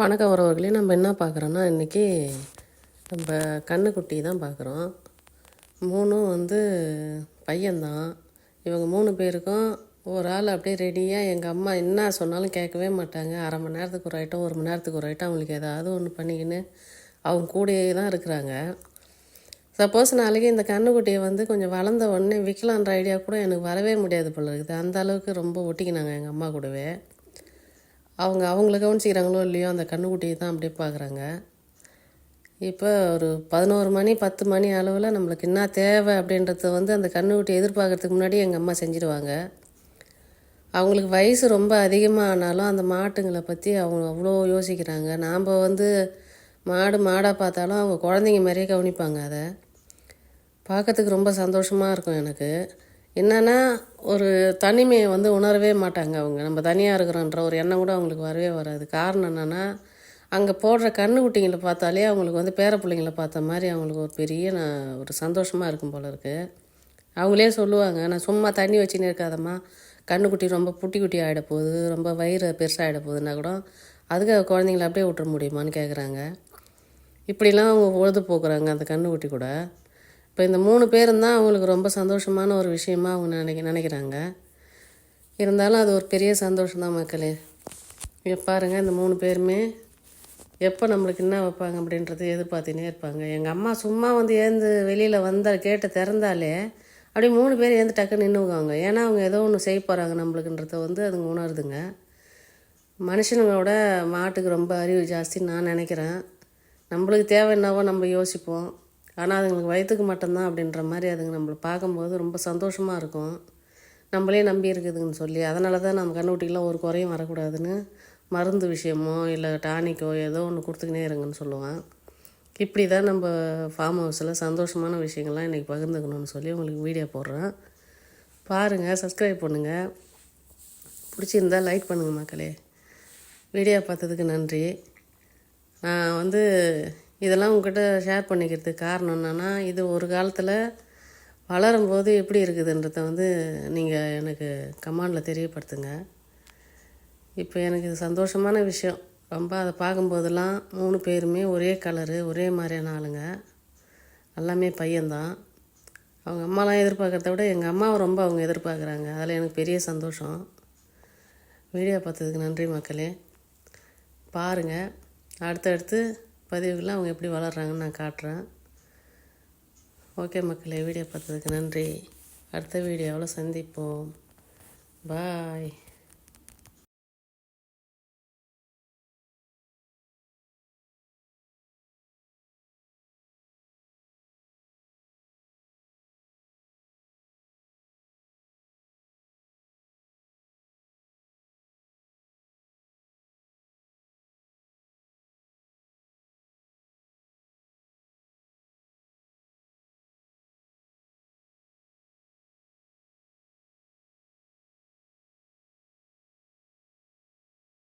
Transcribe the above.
வணக்கம் உறவுகளே, நம்ம என்ன பார்க்குறோன்னா இன்றைக்கி நம்ம கன்றுக்குட்டி தான் பார்க்குறோம். மூணும் பையன்தான். இவங்க 3 பேருக்கும் ஒரு ஆள் அப்படியே ரெடியாக எங்கள் அம்மா என்ன சொன்னாலும் கேட்கவே மாட்டாங்க. அரை மணி நேரத்துக்கு ஒரு ஐட்டம், 1 மணி நேரத்துக்கு ஒரு ஐட்டம் அவங்களுக்கு ஏதாவது ஒன்று பண்ணிக்கின்னு அவங்க கூடயே தான் இருக்கிறாங்க. சப்போஸ் நாளைக்கு இந்த கன்றுக்குட்டியை கொஞ்சம் வளர்ந்த உடனே விற்கலான்ற ஐடியா கூட எனக்கு வரவே முடியாது போல இருக்குது. அந்த அளவுக்கு ரொம்ப ஒட்டிக்கினாங்க எங்கள் அம்மா கூடவே. அவங்கள கவனிச்சிக்கிறாங்களோ இல்லையோ அந்த கன்றுக்குட்டியை தான் அப்படியே பார்க்குறாங்க. இப்போ ஒரு 11 மணி 10 மணி அளவில் நம்மளுக்கு என்ன தேவை அப்படின்றத அந்த கன்றுக்குட்டியை எதிர்பார்க்கறதுக்கு முன்னாடி எங்கள் அம்மா செஞ்சுடுவாங்க. அவங்களுக்கு வயசு ரொம்ப அதிகமாக ஆனாலும் அந்த மாட்டுங்களை பற்றி அவங்க அவ்வளோ யோசிக்கிறாங்க. நாம் மாடாக பார்த்தாலும் அவங்க குழந்தைங்க மாதிரியே கவனிப்பாங்க. அதை பார்க்கறதுக்கு ரொம்ப சந்தோஷமாக இருக்கும் எனக்கு. என்னென்னா ஒரு தனிமையை உணரவே மாட்டாங்க அவங்க. நம்ம தனியாக இருக்கிறோன்ற ஒரு எண்ணம் கூட அவங்களுக்கு வரவே வராது. காரணம் என்னென்னா அங்கே போடுற கன்றுக்குட்டிங்களை பார்த்தாலே அவங்களுக்கு பேர பிள்ளைங்களை பார்த்த மாதிரி அவங்களுக்கு ஒரு பெரிய ஒரு சந்தோஷமாக இருக்கும் போல இருக்குது. அவங்களே சொல்லுவாங்க, நான் சும்மா தண்ணி வச்சுன்னு இருக்காதம்மா, கன்றுக்குட்டி ரொம்ப குட்டி ஆகிட போகுது, ரொம்ப வயிறு பெருசாகிட போகுதுன்னா கூட அதுக்காக குழந்தைங்கள அப்படியே விட்டுற முடியுமான்னு கேட்குறாங்க. இப்படிலாம் அவங்க பொழுது போக்குறாங்க அந்த கன்றுக்குட்டி கூட. இப்போ இந்த 3 பேரும் தான் அவங்களுக்கு ரொம்ப சந்தோஷமான ஒரு விஷயமாக அவங்க நினைக்கிறாங்க. இருந்தாலும் அது ஒரு பெரிய சந்தோஷம்தான் மக்களே. இப்போ பாருங்கள், இந்த 3 பேருமே எப்போ நம்மளுக்கு என்ன வைப்பாங்க அப்படின்றது எதிர்பார்த்துனே இருப்பாங்க. எங்கள் அம்மா சும்மா ஏந்து வெளியில் கேட்டை திறந்தாலே அப்படியே 3 பேர் ஏந்து டக்குன்னு நின்றுவாங்க. ஏன்னா அவங்க ஏதோ ஒன்று செய்ய போகிறாங்க நம்மளுக்குன்றத அதுங்க உணருதுங்க. மனுஷனுங்களோட மாட்டுக்கு ரொம்ப அறிவு ஜாஸ்தின்னு நான் நினைக்கிறேன். நம்மளுக்கு தேவை என்னவோ நம்ம யோசிப்போம். ஆனால் அதுங்களுக்கு வயிற்றுக்கு மட்டும்தான் அப்படின்ற மாதிரி அதுங்க நம்மளை பார்க்கும்போது ரொம்ப சந்தோஷமாக இருக்கும். நம்மளே நம்பி இருக்குதுங்கன்னு சொல்லி. அதனால தான் நம்ம கன்றுக்குட்டிக்கெலாம் ஒரு குறையும் வரக்கூடாதுன்னு மருந்து விஷயமோ இல்லை டானிக்கோ ஏதோ ஒன்று கொடுத்துக்கினே இருங்கன்னு சொல்லுவேன். இப்படி தான் நம்ம ஃபார்ம் ஹவுஸில் சந்தோஷமான விஷயங்கள்லாம் இன்றைக்கி பகிர்ந்துக்கணும்னு சொல்லி உங்களுக்கு வீடியோ போடுறேன். பாருங்கள், சப்ஸ்கிரைப் பண்ணுங்கள், பிடிச்சிருந்தால் லைக் பண்ணுங்கள் மக்களே. வீடியோ பார்த்ததுக்கு நன்றி. நான் இதெல்லாம் உங்கள்கிட்ட ஷேர் பண்ணிக்கிறதுக்கு காரணம் என்னென்னா, இது ஒரு காலத்தில் வளரும்போது எப்படி இருக்குதுன்றத நீங்கள் எனக்கு கமெண்டில் தெரியப்படுத்துங்க. இப்போ எனக்கு இது சந்தோஷமான விஷயம் ரொம்ப. அதை பார்க்கும்போதெல்லாம் 3 பேருமே ஒரே கலரு, ஒரே மாதிரியான ஆளுங்க, எல்லாமே பையன்தான். அவங்க அம்மாலாம் எதிர்பார்க்குறத விட எங்கள் அம்மாவை ரொம்ப அவங்க எதிர்பார்க்குறாங்க. அதில் எனக்கு பெரிய சந்தோஷம். வீடியோ பார்த்ததுக்கு நன்றி மக்களே. பாருங்கள், அடுத்தடுத்து பதிவுகளில் அவங்க எப்படி வளர்கிறாங்கன்னு நான் காட்டுறேன். ஓகே மக்களே, வீடியோ பார்த்ததுக்கு நன்றி. அடுத்த வீடியோவில் சந்திப்போம். பாய்.